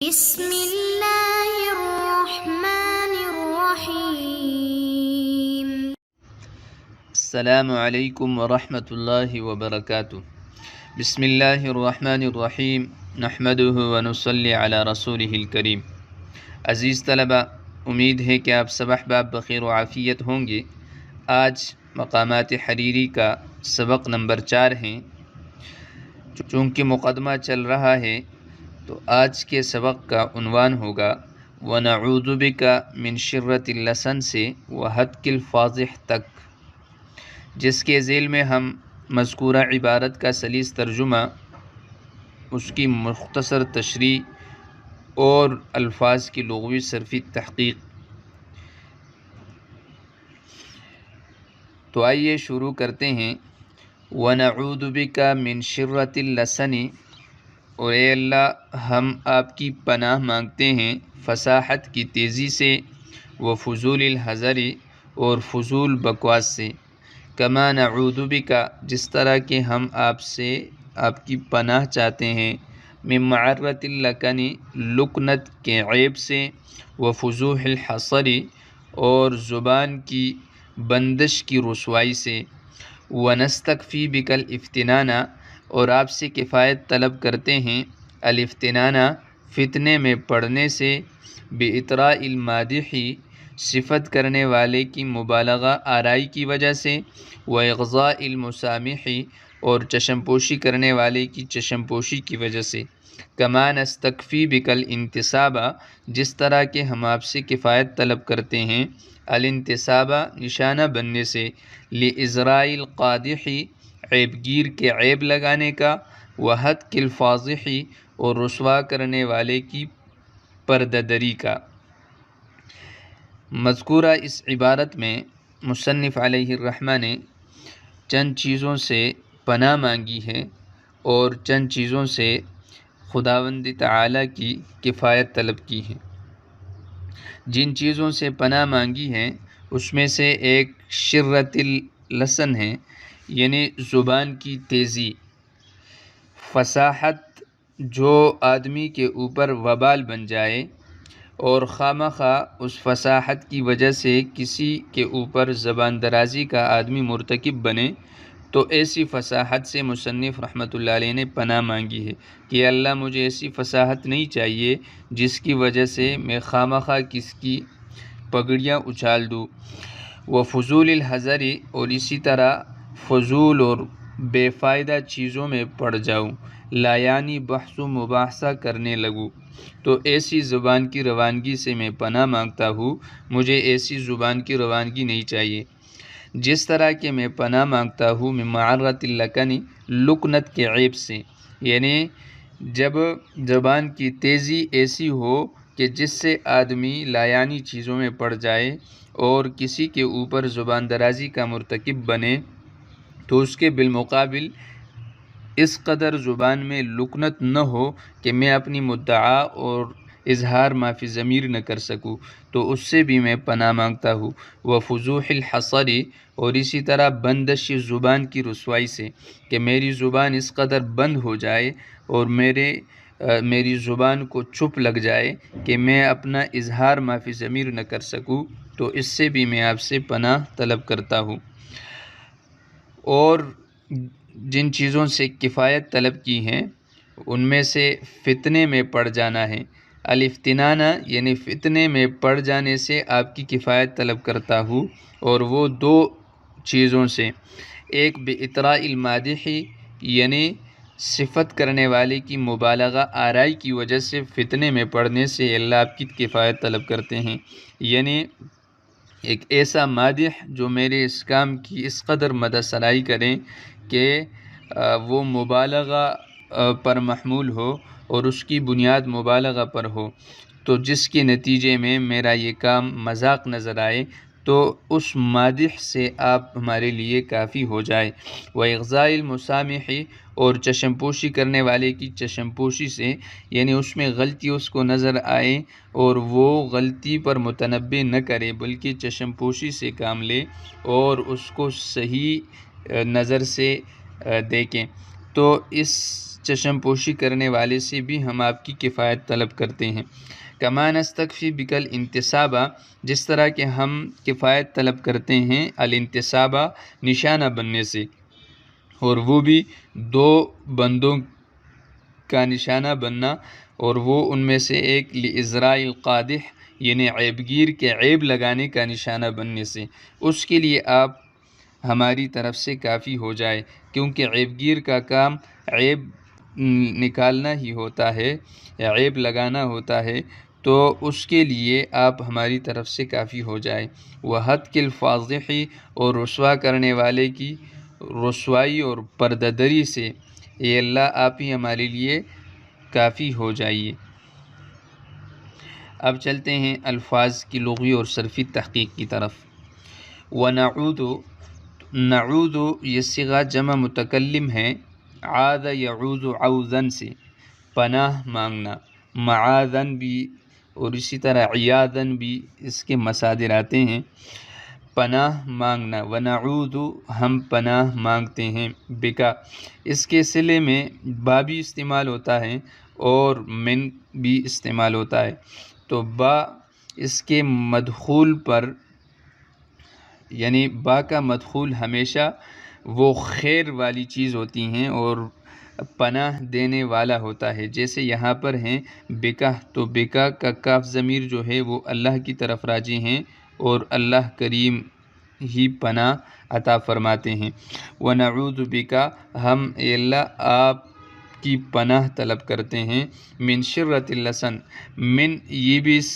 بسم اللہ الرحمن الرحیم۔ السلام علیکم ورحمۃ اللہ وبرکاتہ۔ بسم اللہ الرحمن الرحیم، نحمدہ ونصلی علی رسولہ الکریم۔ عزیز طلبہ، امید ہے کہ آپ سب احباب بخیر و عافیت ہوں گے۔ آج مقامات حریری کا سبق نمبر 4 ہیں۔ چونکہ مقدمہ چل رہا ہے تو آج کے سبق کا عنوان ہوگا وَنَعُوذُ بِكَ مِن شِرَّةِ اللسن سے وَحَتْكِ الفاضح تک، جس کے ذیل میں ہم مذکورہ عبارت کا سلیس ترجمہ، اس کی مختصر تشریح اور الفاظ کی لغوی صرفی تحقیق۔ تو آئیے شروع کرتے ہیں۔ وَنَعُوذُ بِكَ مِن شِرَّةِ اللسن، اور اے اللہ ہم آپ کی پناہ مانگتے ہیں فصاحت کی تیزی سے، وفضول الحذر اور فضول بکواس سے، کما نعوذ بک جس طرح کہ ہم آپ سے آپ کی پناہ چاہتے ہیں، من معرۃ اللکن لکنت کے عیب سے، وفضوح الحصر اور زبان کی بندش کی رسوائی سے، ونستکفی بک الافتنان اور آپ سے کفایت طلب کرتے ہیں الافتنان فتنے میں پڑنے سے، باطراء المادح صفت کرنے والے کی مبالغہ آرائی کی وجہ سے، واغضاء المسامح اور چشم پوشی کرنے والے کی چشم پوشی کی وجہ سے، کما نستکفی بک الانتصاب جس طرح کہ ہم آپ سے کفایت طلب کرتے ہیں الانتصاب نشانہ بننے سے، لازراء القادح عیب گیر کے عیب لگانے کا، وحتک الفاضح اور رسوا کرنے والے کی پردہ دری کا۔ مذکورہ اس عبارت میں مصنف علیہ الرحمہ نے چند چیزوں سے پناہ مانگی ہے اور چند چیزوں سے خداوند تعالیٰ کی کفایت طلب کی ہے۔ جن چیزوں سے پناہ مانگی ہے اس میں سے ایک شرۃ اللسن ہے، یعنی زبان کی تیزی، فصاحت جو آدمی کے اوپر وبال بن جائے اور خواہ اس فصاحت کی وجہ سے کسی کے اوپر زبان درازی کا آدمی مرتکب بنے، تو ایسی فصاحت سے مصنف رحمۃ اللہ علیہ نے پناہ مانگی ہے کہ اللہ مجھے ایسی فصاحت نہیں چاہیے جس کی وجہ سے میں خواہ کس کی پگڑیاں اچھال دوں، وفضول الحذر اور اسی طرح فضول اور بے فائدہ چیزوں میں پڑ جاؤں، لا یعنی بحث و مباحثہ کرنے لگوں، تو ایسی زبان کی روانگی سے میں پناہ مانگتا ہوں، مجھے ایسی زبان کی روانگی نہیں چاہیے۔ جس طرح کہ میں پناہ مانگتا ہوں من معرۃ اللکن لکنت کے عیب سے، یعنی جب زبان کی تیزی ایسی ہو کہ جس سے آدمی لایانی چیزوں میں پڑ جائے اور کسی کے اوپر زبان درازی کا مرتکب بنے، تو اس کے بالمقابل اس قدر زبان میں لکنت نہ ہو کہ میں اپنی مدعا اور اظہار معافی ضمیر نہ کر سکوں، تو اس سے بھی میں پناہ مانگتا ہوں، وفضوح الحصر اور اسی طرح بندش زبان کی رسوائی سے کہ میری زبان اس قدر بند ہو جائے اور میری زبان کو چپ لگ جائے کہ میں اپنا اظہار معافی ضمیر نہ کر سکوں، تو اس سے بھی میں آپ سے پناہ طلب کرتا ہوں۔ اور جن چیزوں سے کفایت طلب کی ہیں ان میں سے فتنے میں پڑ جانا ہے، الافتنان یعنی فتنے میں پڑ جانے سے آپ کی کفایت طلب کرتا ہوں، اور وہ دو چیزوں سے، ایک باطراء المادح یعنی صفت کرنے والے کی مبالغہ آرائی کی وجہ سے فتنے میں پڑنے سے اللہ آپ کی کفایت طلب کرتے ہیں، یعنی ایک ایسا مادح جو میرے اس کام کی اس قدر مدح سرائی کریں کہ وہ مبالغہ پر محمول ہو اور اس کی بنیاد مبالغہ پر ہو، تو جس کے نتیجے میں میرا یہ کام مذاق نظر آئے، تو اس مادح سے آپ ہمارے لیے کافی ہو جائے، واغضاء المسامح اور چشم پوشی کرنے والے کی چشم پوشی سے، یعنی اس میں غلطی اس کو نظر آئے اور وہ غلطی پر متنبہ نہ کرے بلکہ چشم پوشی سے کام لے اور اس کو صحیح نظر سے دیکھیں، تو اس چشم پوشی کرنے والے سے بھی ہم آپ کی کفایت طلب کرتے ہیں۔ کما نستکفی بکل انتصابہ، جس طرح کہ ہم کفایت طلب کرتے ہیں الانتصابہ نشانہ بننے سے، اور وہ بھی دو بندوں کا نشانہ بننا، اور وہ ان میں سے ایک لإزراء القادح یعنی عیبگیر کے عیب لگانے کا نشانہ بننے سے، اس کے لیے آپ ہماری طرف سے کافی ہو جائے، کیونکہ عیبگیر کا کام عیب نکالنا ہی ہوتا ہے، عیب لگانا ہوتا ہے، تو اس کے لیے آپ ہماری طرف سے کافی ہو جائے۔ وحد کے الفاضحی، اور رسوا کرنے والے کی رسوائی اور پردہ دری سے، اے اللہ آپ ہی ہمارے لیے کافی ہو جائیے۔ اب چلتے ہیں الفاظ کی لغوی اور صرفی تحقیق کی طرف۔ ونعوذ، نعوذ یہ صیغہ جمع متکلم ہے، عاذ یعوذ عوذا سے پناہ مانگنا، معاذن بھی اور اسی طرح عیاذن بھی اس کے مصادر آتے ہیں، پناہ مانگنا۔ ونعوذ ہم پناہ مانگتے ہیں، بکا اس کے صلے میں با بھی استعمال ہوتا ہے اور من بھی استعمال ہوتا ہے، تو با اس کے مدخول پر، یعنی با کا مدخول ہمیشہ وہ خیر والی چیز ہوتی ہیں اور پناہ دینے والا ہوتا ہے، جیسے یہاں پر ہیں بکا، تو بکا کا کاف ضمیر جو ہے وہ اللہ کی طرف راجع ہیں اور اللہ کریم ہی پناہ عطا فرماتے ہیں۔ وَنَعُوذُ بِكَ ہم اے اللہ آپ کی پناہ طلب کرتے ہیں، من شرۃ اللسن، من یہ بھی اس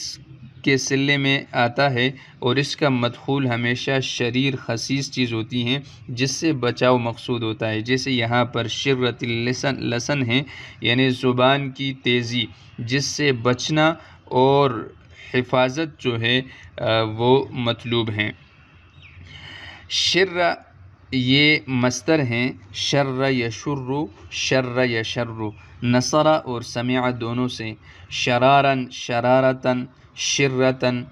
کے صلے میں آتا ہے اور اس کا مدخول ہمیشہ شریر خسیس چیز ہوتی ہیں جس سے بچاؤ مقصود ہوتا ہے، جیسے یہاں پر شرۃ اللسن، لسن ہے یعنی زبان کی تیزی، جس سے بچنا اور حفاظت جو ہے وہ مطلوب ہیں۔ شر یہ مصدر ہیں، شر یشر، شر یشر، نصر اور سمع دونوں سے، شرارن، شرارتن، شرتن،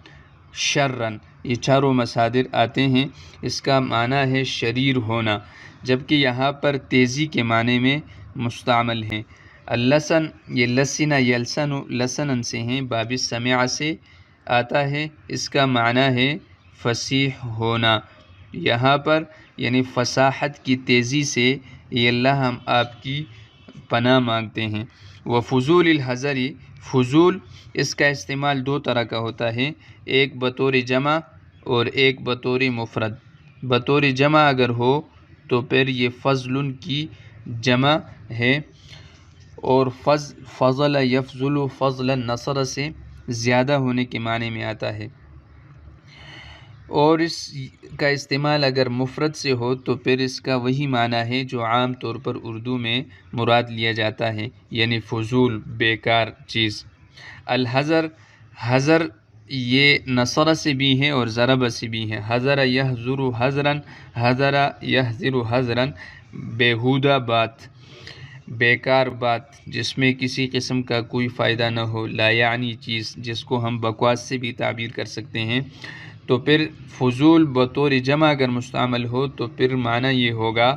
شرن، یہ چاروں مصادر آتے ہیں، اس کا معنی ہے شریر ہونا، جبکہ یہاں پر تیزی کے معنی میں مستعمل ہیں۔ اللسن یہ لسن یلسن، لسنن سے ہیں، باب سمع سے آتا ہے، اس کا معنی ہے فصیح ہونا۔ یہاں پر یعنی فصاحت کی تیزی سے یہ اللہ ہم آپ کی پناہ مانگتے ہیں۔ وفضول الحذر، فضول اس کا استعمال دو طرح کا ہوتا ہے، ایک بطور جمع اور ایک بطور مفرد۔ بطور جمع اگر ہو تو پھر یہ فضل کی جمع ہے، اور فضل یفضل فضلا نصر سے زیادہ ہونے کے معنی میں آتا ہے، اور اس کا استعمال اگر مفرد سے ہو تو پھر اس کا وہی معنی ہے جو عام طور پر اردو میں مراد لیا جاتا ہے، یعنی فضول، بیکار چیز۔ الحذر، حذر یہ نصر سے بھی ہے اور ضرب سے بھی ہے، حذر یحذر حذرا، حذر یحذر حذرا، بیہودہ بات، بیکار بات جس میں کسی قسم کا کوئی فائدہ نہ ہو، لا یعنی چیز جس کو ہم بکواس سے بھی تعبیر کر سکتے ہیں، تو پھر فضول بطور جمع اگر مستعمل ہو تو پھر معنی یہ ہوگا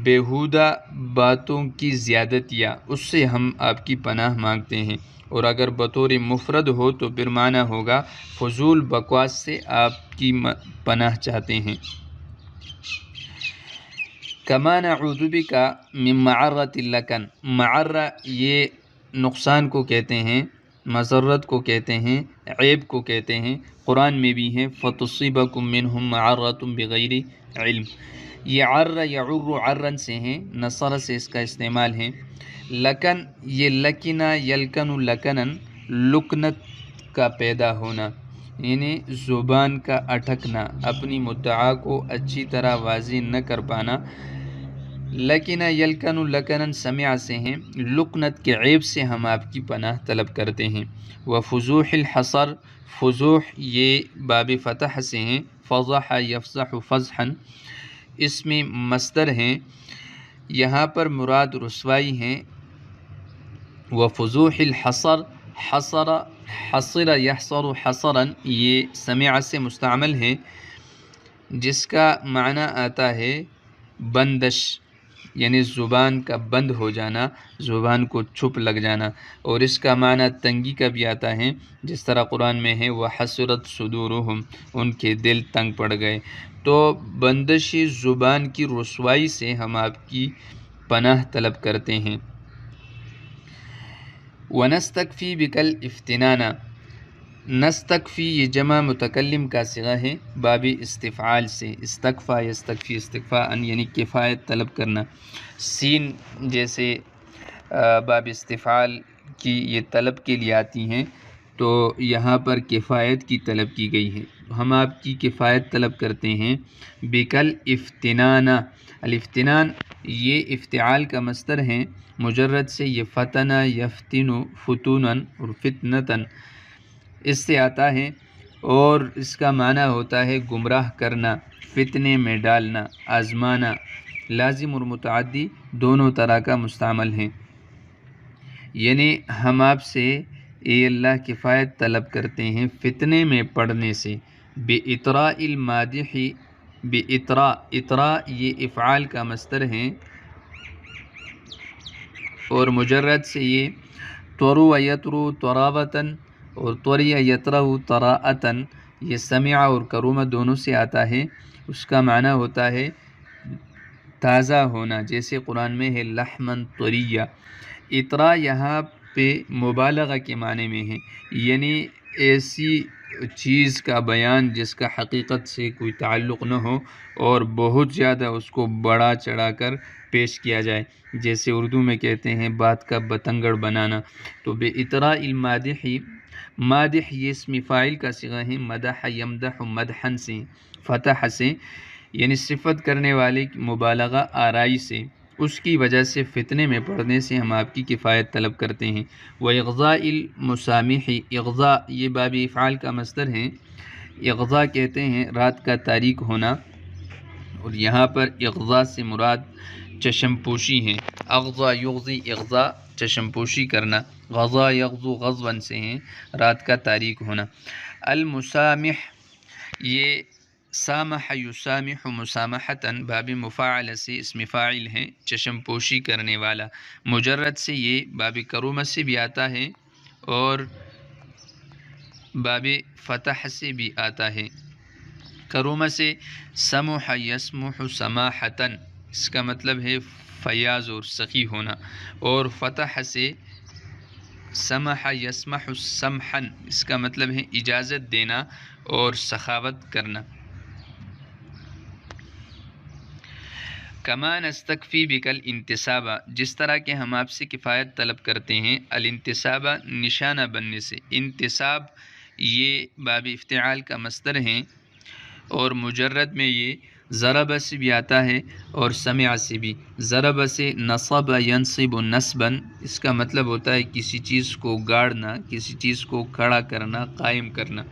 بیہودہ باتوں کی زیادتیاں، اس سے ہم آپ کی پناہ مانگتے ہیں، اور اگر بطور مفرد ہو تو پھر معنی ہوگا فضول بکواس سے آپ کی پناہ چاہتے ہیں۔ کما نعوذ بک من معرۃ اللکن، معرہ یہ نقصان کو کہتے ہیں، مضرت کو کہتے ہیں، عیب کو کہتے ہیں، قرآن میں بھی ہے فتصیبکم منہم معرۃ بغیر علم۔ یہ عر یعر عرن سے ہیں، نصر سے اس کا استعمال ہے۔ لکن یہ لکنا یلکن لکنن، لکنت کا پیدا ہونا، یعنی زبان کا اٹکنا، اپنی مدعا کو اچھی طرح واضح نہ کر پانا۔ لکن یلکن لکنن سمع سے ہیں، لکنت کے عیب سے ہم آپ کی پناہ طلب کرتے ہیں۔ وفضوح الحصر، فضوح یہ باب فتح سے ہیں، فضح یفضح فضحا، اس میں مصدر ہیں، یہاں پر مراد رسوائی ہیں۔ وفضوح الحصر، حصر، حصر یحصر حصرا، یہ سمع سے مستعمل ہے، جس کا معنی آتا ہے بندش، یعنی زبان کا بند ہو جانا، زبان کو چھپ لگ جانا، اور اس کا معنی تنگی کا بھی آتا ہے، جس طرح قرآن میں ہے وَحَسُرَتْ صُدُورُهُمْ، ان کے دل تنگ پڑ گئے۔ تو بندش زبان کی رسوائی سے ہم آپ کی پناہ طلب کرتے ہیں۔ وَنَسْتَكْفِي بِكَ الْإِفْتِنَانَ، نستکفی یہ جمع متکلم کا صیغہ ہے باب استفعال سے، استکفا یستکفی استکفاء یعنی کفایت طلب کرنا۔ سین جیسے باب استفعال کی یہ طلب کے لیے آتی ہیں، تو یہاں پر کفایت کی طلب کی گئی ہے، ہم آپ کی کفایت طلب کرتے ہیں۔ بکل افتنان، الافتنان یہ افتعال کا مصدر ہے، مجرد سے یہ فتنہ یفتن فتونا اور فتنتن اس سے آتا ہے، اور اس کا معنی ہوتا ہے گمراہ کرنا، فتنے میں ڈالنا، آزمانا۔ لازم اور متعدی دونوں طرح کا مستعمل ہیں، یعنی ہم آپ سے اے اللہ کفایت طلب کرتے ہیں فتنے میں پڑنے سے۔ بِإِطْرَاءِ الْمَادِحِ، بِإِطْرَاء، اطراء یہ افعال کا مصدر ہیں، اور مجرد سے یہ طرو و یطرو طراوتاً اور طریہ یطرو طراءتاً، یہ سمع اور کرومہ دونوں سے آتا ہے، اس کا معنی ہوتا ہے تازہ ہونا، جیسے قرآن میں ہے لحمن طریہ۔ اطراء یہاں پہ مبالغہ کے معنی میں ہے، یعنی ایسی چیز کا بیان جس کا حقیقت سے کوئی تعلق نہ ہو اور بہت زیادہ اس کو بڑا چڑھا کر پیش کیا جائے، جیسے اردو میں کہتے ہیں بات کا بتنگڑ بنانا۔ تو بے اطراء المادح، مادح یہ اسم فاعل کا صیغہ ہے، مدح یمدح مدحن سے، فتح سے، یعنی صفت کرنے والے کی مبالغہ آرائی سے، اس کی وجہ سے فتنے میں پڑنے سے ہم آپ کی کفایت طلب کرتے ہیں۔ وَإِغْضَاءِ الْمُسَامِحِ، اغضاء یہ باب افعال کا مصدر ہے، اغضاء کہتے ہیں رات کا تاریک ہونا، اور یہاں پر اغضاء سے مراد چشم پوشی ہے۔ اغضا یغضی اغضاء چشم پوشی کرنا، غضا یغضو غضواً سے ہیں رات کا تاریک ہونا۔ المسامح یہ سامح یسامح مسامحتاً باب مفاعل سے اسم فاعل ہے، چشم پوشی کرنے والا، مجرد سے یہ باب کرومہ سے بھی آتا ہے اور باب فتح سے بھی آتا ہے۔ کرومہ سے سمح یسمح سماحتاً، اس کا مطلب ہے فیاض اور سخی ہونا، اور فتح سے سمح یسمح سمحا، اس کا مطلب ہے اجازت دینا اور سخاوت کرنا۔ کما نستکفی بک الانتساب، جس طرح کہ ہم آپ سے کفایت طلب کرتے ہیں الانتساب نشانہ بننے سے۔ انتساب یہ باب افتعال کا مصدر ہیں، اور مجرد میں یہ ضرب سے بھی آتا ہے اور سمع سے بھی۔ ضرب سے نصب ینصب نصبا، اس کا مطلب ہوتا ہے کسی چیز کو گاڑنا، کسی چیز کو کھڑا کرنا، قائم کرنا،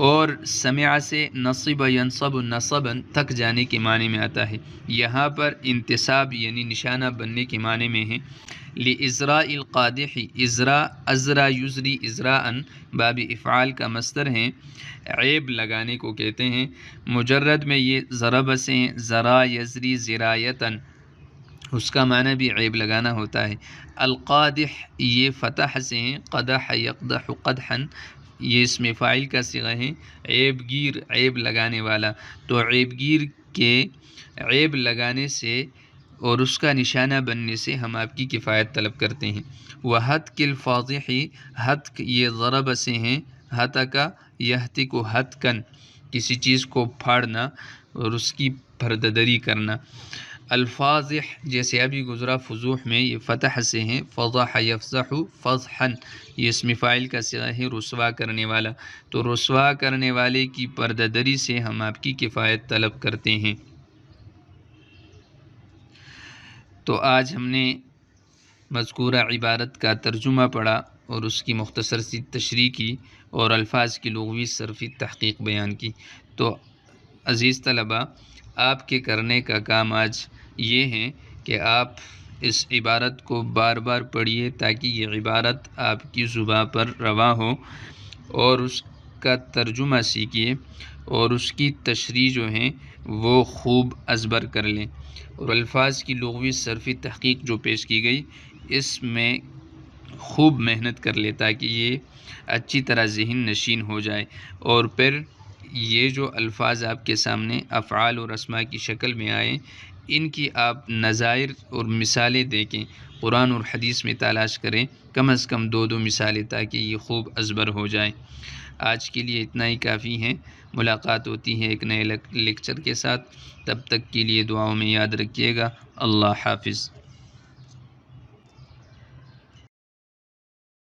اور سمع سے نصب ینصب نصبا تھک جانے کے معنی میں آتا ہے۔ یہاں پر انتساب یعنی نشانہ بننے کے معنی میں ہے۔ لِإِزْرَاءِ الْقَادِحِ، ازرا ازرا یزری ازراءً باب افعال کا مصدر ہیں، عیب لگانے کو کہتے ہیں، مجرد میں یہ ضرب سے زرا یزری زرایتاً، اس کا معنی بھی عیب لگانا ہوتا ہے۔ القادح یہ فتح سے ہیں، قدح یقدح قدحاً، یہ اسم فاعل کا صیغہ ہے، عیب گیر عیب لگانے والا۔ تو عیب گیر کے عیب لگانے سے اور اس کا نشانہ بننے سے ہم آپ کی کفایت طلب کرتے ہیں۔ وَحَتْكِ الْفَاضِحِ، حتک یہ ضرب سے ہیں، حتک یحتک حتکن، کسی چیز کو پھاڑنا اور اس کی پرددری کرنا۔ الفاضح جیسے ابھی گزرا فضوح میں، یہ فتح سے ہیں، فضح یفضح فضحا، یہ اسم فاعل کا صیغہ ہے، رسوا کرنے والا۔ تو رسوا کرنے والے کی پرددری سے ہم آپ کی کفایت طلب کرتے ہیں۔ تو آج ہم نے مذکورہ عبارت کا ترجمہ پڑھا اور اس کی مختصر سی تشریح کی اور الفاظ کی لغوی صرفی تحقیق بیان کی۔ تو عزیز طلبہ، آپ کے کرنے کا کام آج یہ ہے کہ آپ اس عبارت کو بار بار پڑھیے تاکہ یہ عبارت آپ کی زبان پر رواں ہو، اور اس کا ترجمہ سیکھیے اور اس کی تشریح جو ہیں وہ خوب ازبر کر لیں، اور الفاظ کی لغوی صرفی تحقیق جو پیش کی گئی اس میں خوب محنت کر لے تاکہ یہ اچھی طرح ذہن نشین ہو جائے، اور پھر یہ جو الفاظ آپ کے سامنے افعال اور اسماء کی شکل میں آئیں ان کی آپ نظائر اور مثالیں دیکھیں، قرآن اور حدیث میں تلاش کریں، کم از کم 2 مثالیں، تاکہ یہ خوب ازبر ہو جائیں۔ آج کے لیے اتنا ہی کافی ہے، ملاقات ہوتی ہے ایک نئے لیکچر کے ساتھ، تب تک کے لیے دعاؤں میں یاد رکھیے گا۔ اللہ حافظ۔